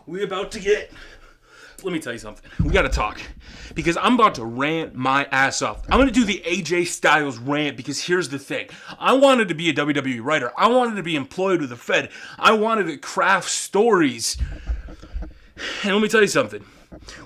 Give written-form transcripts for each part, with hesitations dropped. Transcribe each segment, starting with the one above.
we about to get... Let me tell you something. We got to talk. Because I'm about to rant my ass off. I'm going to do the AJ Styles rant because here's the thing. I wanted to be a WWE writer. I wanted to be employed with the Fed. I wanted to craft stories. And let me tell you something.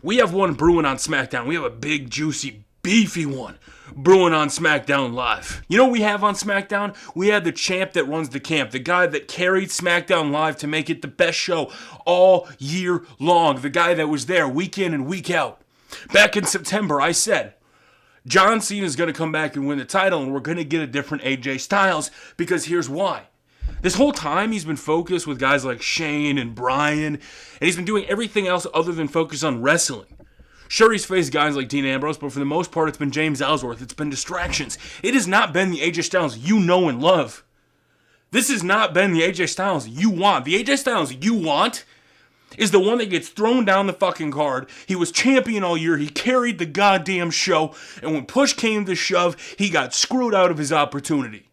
We have one brewing on SmackDown. We have a big, juicy, beefy one brewing on SmackDown Live. You know what we have on SmackDown? We have the champ that runs the camp. The guy that carried SmackDown Live to make it the best show all year long. The guy that was there week in and week out. Back in September, I said, John Cena is going to come back and win the title, and we're going to get a different AJ Styles, because here's why. This whole time, he's been focused with guys like Shane and Bryan, and he's been doing everything else other than focus on wrestling. Sure, he's faced guys like Dean Ambrose, but for the most part, it's been James Ellsworth. It's been distractions. It has not been the AJ Styles you know and love. This has not been the AJ Styles you want. The AJ Styles you want is the one that gets thrown down the fucking card. He was champion all year. He carried the goddamn show. And when push came to shove, he got screwed out of his opportunity.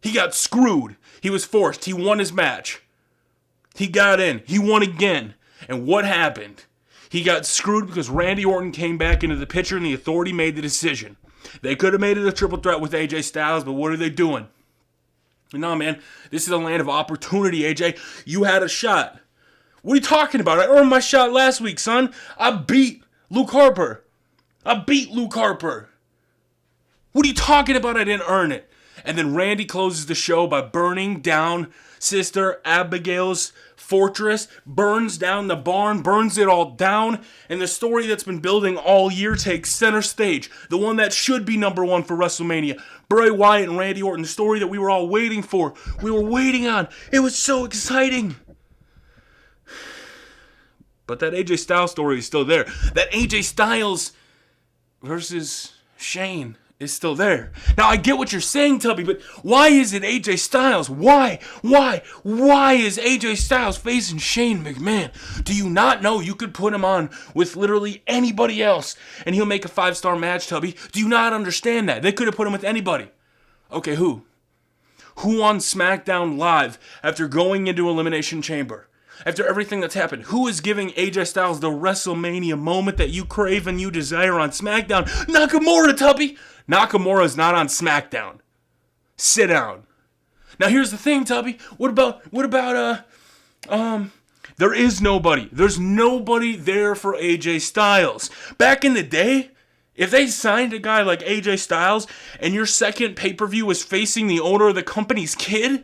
He got screwed. He was forced. He won his match. He got in. He won again. And what happened? He got screwed because Randy Orton came back into the picture and the Authority made the decision. They could have made it a triple threat with AJ Styles, but what are they doing? No, man. This is a land of opportunity, AJ. You had a shot. What are you talking about? I earned my shot last week, son. I beat Luke Harper. What are you talking about? I didn't earn it. And then Randy closes the show by burning down Sister Abigail's fortress, burns down the barn, burns it all down, and the story that's been building all year takes center stage. The one that should be number one for WrestleMania. Bray Wyatt and Randy Orton, the story that we were all waiting for. We were waiting on. It was so exciting. But that AJ Styles story is still there. That AJ Styles versus Shane is still there. Now, I get what you're saying, Tubby, but why is it AJ Styles? Why is AJ Styles facing Shane McMahon? Do you not know you could put him on with literally anybody else and he'll make a 5-star match, Tubby? Do you not understand that? They could have put him with anybody. Okay, who? Who on SmackDown Live, after going into Elimination Chamber, after everything that's happened, who is giving AJ Styles the WrestleMania moment that you crave and you desire on SmackDown? Nakamura, Tubby! Nakamura's not on SmackDown. Sit down. Now here's the thing, Tubby. What about there is nobody. There's nobody there for AJ Styles. Back in the day, if they signed a guy like AJ Styles and your second pay-per-view was facing the owner of the company's kid,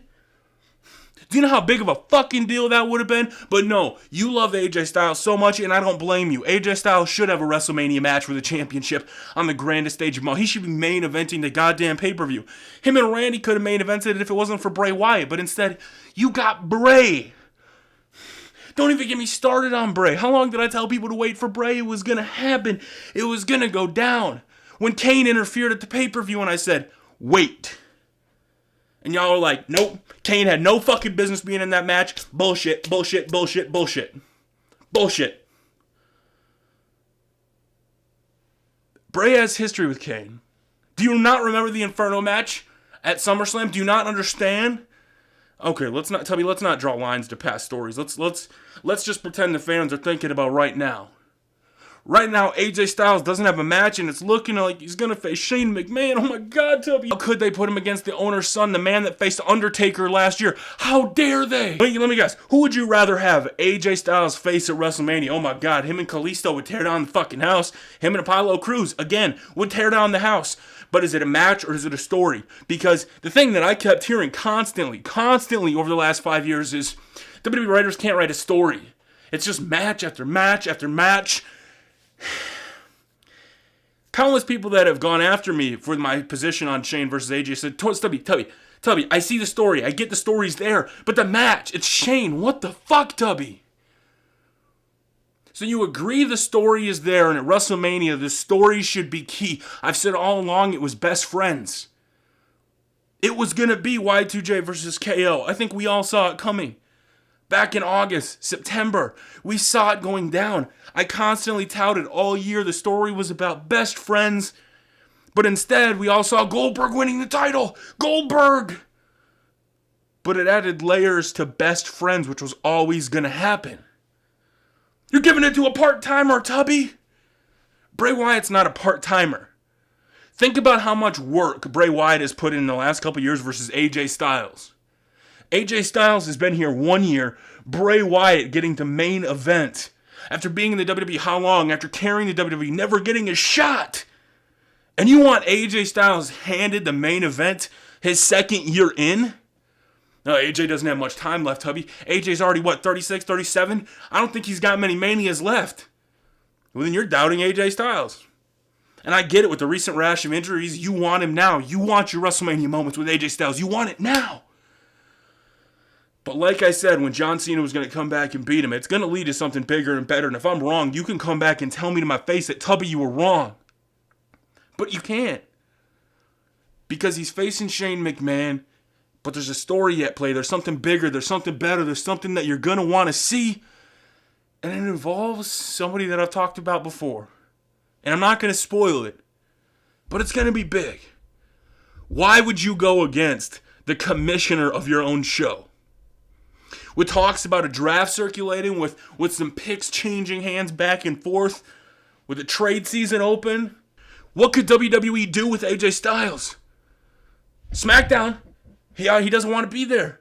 do you know how big of a fucking deal that would have been? But no, you love AJ Styles so much, and I don't blame you. AJ Styles should have a WrestleMania match for the championship on the grandest stage of all. He should be main eventing the goddamn pay-per-view. Him and Randy could have main evented it if it wasn't for Bray Wyatt, but instead, you got Bray. Don't even get me started on Bray. How long did I tell people to wait for Bray? It was going to happen. It was going to go down. When Kane interfered at the pay-per-view and I said, wait. And y'all were like, nope, Kane had no fucking business being in that match. Bullshit. Bray has history with Kane. Do you not remember the Inferno match at SummerSlam? Do you not understand? Okay, let's not draw lines to past stories. Let's just pretend the fans are thinking about right now. Right now, AJ Styles doesn't have a match, and it's looking like he's going to face Shane McMahon. Oh my God, Tubby. How could they put him against the owner's son, the man that faced Undertaker last year? How dare they? Let me guess. Who would you rather have AJ Styles face at WrestleMania? Oh my God, him and Kalisto would tear down the fucking house. Him and Apollo Crews, again, would tear down the house. But is it a match or is it a story? Because the thing that I kept hearing constantly over the last 5 years is WWE writers can't write a story. It's just match after match after match. Countless people that have gone after me for my position on Shane versus AJ said, Tubby, I see the story. I get the story's there. But the match, it's Shane. What the fuck, Tubby? So you agree the story is there, and at WrestleMania, the story should be key. I've said all along it was best friends. It was going to be Y2J versus KO. I think we all saw it coming. Back in August, September, we saw it going down. I constantly touted all year the story was about best friends. But instead, we all saw Goldberg winning the title. Goldberg! But it added layers to best friends, which was always going to happen. You're giving it to a part-timer, Tubby. Bray Wyatt's not a part-timer. Think about how much work Bray Wyatt has put in the last couple years versus AJ Styles. AJ Styles has been here 1 year. Bray Wyatt getting to main event. After being in the WWE how long? After carrying the WWE, never getting a shot. And you want AJ Styles handed the main event his second year in? No, AJ doesn't have much time left, Hubby. AJ's already, 36, 37? I don't think he's got many Manias left. Well, then you're doubting AJ Styles. And I get it with the recent rash of injuries. You want him now. You want your WrestleMania moments with AJ Styles. You want it now. But like I said, when John Cena was going to come back and beat him, it's going to lead to something bigger and better. And if I'm wrong, you can come back and tell me to my face that, Tubby, you were wrong. But you can't. Because he's facing Shane McMahon. But there's a story at play. There's something bigger. There's something better. There's something that you're going to want to see. And it involves somebody that I've talked about before. And I'm not going to spoil it. But it's going to be big. Why would you go against the commissioner of your own show? With talks about a draft circulating, with some picks changing hands back and forth, with a trade season open, what could WWE do with AJ Styles? SmackDown. He doesn't want to be there.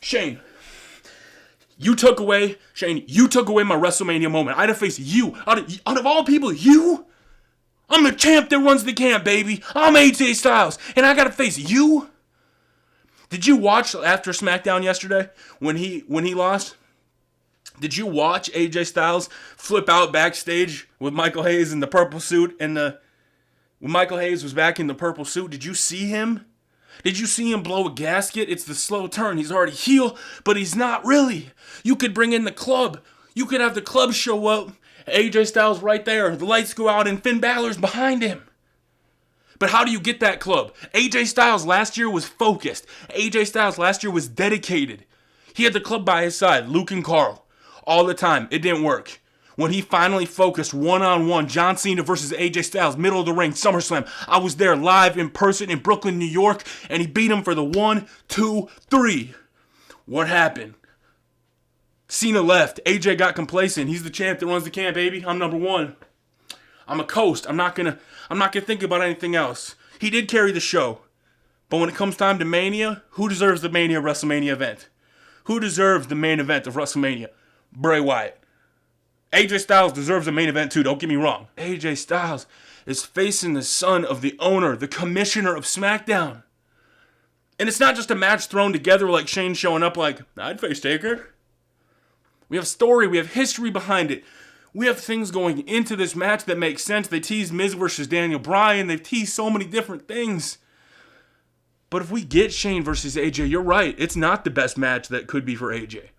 Shane, you took away my WrestleMania moment. I had to face you. Out of all people, you? I'm the champ that runs the camp, baby. I'm AJ Styles, and I got to face you? Did you watch after SmackDown yesterday when he lost? Did you watch AJ Styles flip out backstage with Michael Hayes in the purple suit when Michael Hayes was back in the purple suit? Did you see him? Did you see him blow a gasket? It's the slow turn. He's already heel, but he's not really. You could bring in the club. You could have the club show up. AJ Styles right there. The lights go out and Finn Balor's behind him. But how do you get that club? AJ Styles last year was focused. AJ Styles last year was dedicated. He had the club by his side, Luke and Carl, all the time. It didn't work. When he finally focused one-on-one, John Cena versus AJ Styles, middle of the ring, SummerSlam. I was there live in person in Brooklyn, New York, and he beat him for the 1, 2, 3. What happened? Cena left. AJ got complacent. He's the champ that runs the camp, baby. I'm number one. I'm a coast. I'm not gonna think about anything else. He did carry the show. But when it comes time to Mania, who deserves the WrestleMania event? Who deserves the main event of WrestleMania? Bray Wyatt. AJ Styles deserves a main event too, don't get me wrong. AJ Styles is facing the son of the owner, the commissioner of SmackDown. And it's not just a match thrown together like Shane showing up like, I'd face Taker. We have story, we have history behind it. We have things going into this match that make sense. They teased Miz versus Daniel Bryan. They've teased so many different things. But if we get Shane versus AJ, you're right. It's not the best match that could be for AJ.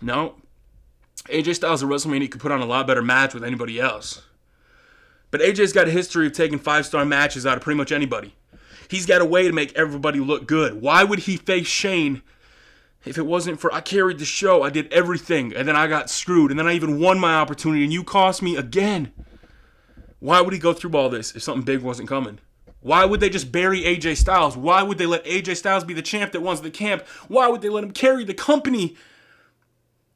No. AJ Styles at WrestleMania could put on a lot better match with anybody else. But AJ's got a history of taking 5-star matches out of pretty much anybody. He's got a way to make everybody look good. Why would he face Shane if it wasn't for I carried the show, I did everything, and then I got screwed, and then I even won my opportunity, and you cost me again? Why would he go through all this if something big wasn't coming? Why would they just bury AJ Styles? Why would they let AJ Styles be the champ that runs the camp? Why would they let him carry the company?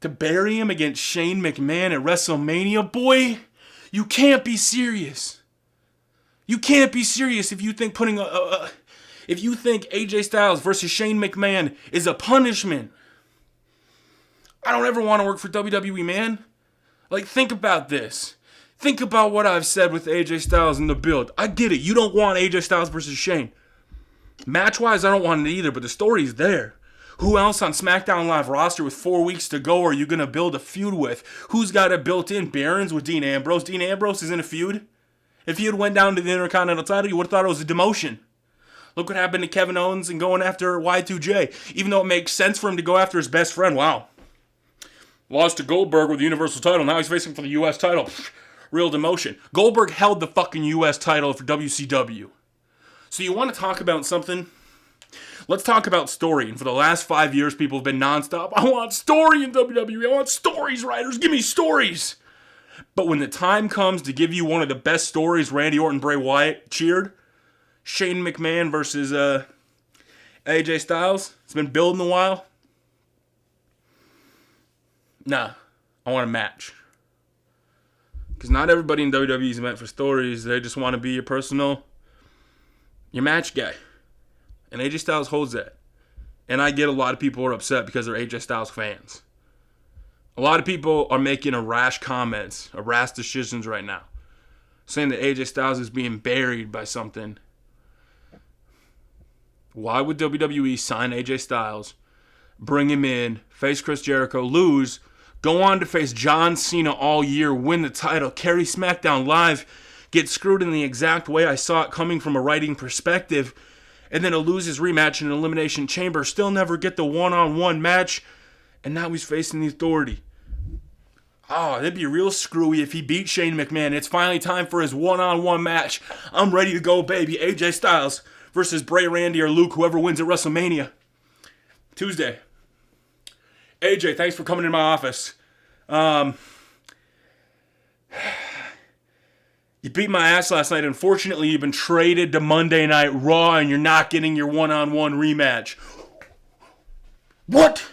To bury him against Shane McMahon at WrestleMania? Boy, you can't be serious. You can't be serious if you think if you think AJ Styles versus Shane McMahon is a punishment. I don't ever want to work for WWE, man. Like, think about this. Think about what I've said with AJ Styles in the build. I get it. You don't want AJ Styles versus Shane. Match-wise, I don't want it either, but the story's there. Who else on SmackDown Live roster with 4 weeks to go are you going to build a feud with? Who's got it built in? Barons with Dean Ambrose. Dean Ambrose is in a feud. If he had went down to the Intercontinental title, you would have thought it was a demotion. Look what happened to Kevin Owens and going after Y2J. Even though it makes sense for him to go after his best friend. Wow. Lost to Goldberg with the Universal title. Now he's facing for the U.S. title. Real demotion. Goldberg held the fucking U.S. title for WCW. So you want to talk about something? Let's talk about story. And for the last 5 years, people have been nonstop. I want story in WWE. I want stories, writers. Give me stories. But when the time comes to give you one of the best stories, Randy Orton, Bray Wyatt cheered, Shane McMahon versus AJ Styles, it's been building a while. Nah, I want a match. Because not everybody in WWE is meant for stories. They just want to be your match guy. And AJ Styles holds that. And I get a lot of people are upset because they're AJ Styles fans. A lot of people are making rash comments, rash decisions right now, saying that AJ Styles is being buried by something. Why would WWE sign AJ Styles, bring him in, face Chris Jericho, lose, go on to face John Cena all year, win the title, carry SmackDown Live, get screwed in the exact way I saw it coming from a writing perspective, and then to lose his rematch in an Elimination Chamber, still never get the one-on-one match, and now he's facing the Authority. Oh, that'd be real screwy if he beat Shane McMahon. It's finally time for his one-on-one match. I'm ready to go, baby. AJ Styles versus Bray, Randy, or Luke, whoever wins at WrestleMania. Tuesday. AJ, thanks for coming in my office. You beat my ass last night. Unfortunately, you've been traded to Monday Night Raw, and you're not getting your one-on-one rematch. What?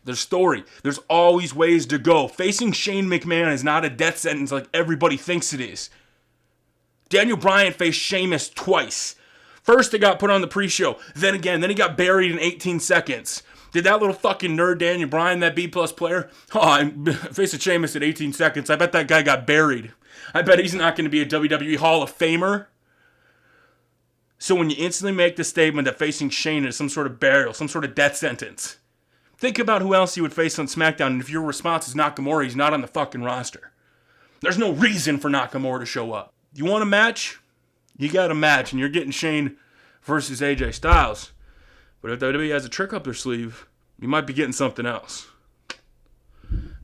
There's story. There's always ways to go. Facing Shane McMahon is not a death sentence like everybody thinks it is. Daniel Bryan faced Sheamus twice. First, it got put on the pre-show. Then he got buried in 18 seconds. Did that little fucking nerd Daniel Bryan, that B-plus player, face a Sheamus at 18 seconds. I bet that guy got buried. I bet he's not going to be a WWE Hall of Famer. So when you instantly make the statement that facing Shane is some sort of burial, some sort of death sentence, think about who else you would face on SmackDown, and if your response is Nakamura, he's not on the fucking roster. There's no reason for Nakamura to show up. You want a match? You got a match, and you're getting Shane versus AJ Styles. But if WWE has a trick up their sleeve, you might be getting something else.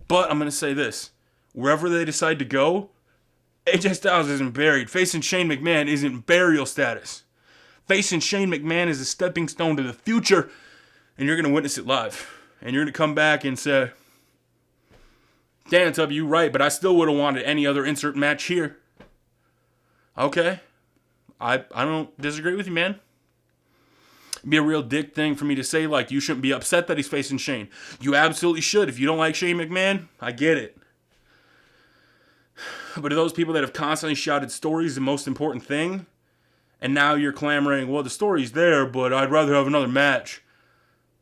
But I'm going to say this. Wherever they decide to go, AJ Styles isn't buried. Facing Shane McMahon isn't burial status. Facing Shane McMahon is a stepping stone to the future, and you're going to witness it live. And you're going to come back and say, Dan, Tub, you right, but I still would have wanted any other insert match here. Okay. I don't disagree with you, man. It'd be a real dick thing for me to say, like, you shouldn't be upset that he's facing Shane. You absolutely should. If you don't like Shane McMahon, I get it. But to those people that have constantly shouted story's the most important thing, and now you're clamoring, well, the story's there, but I'd rather have another match.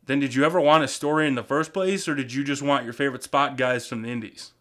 Then did you ever want a story in the first place, or did you just want your favorite spot guys from the indies?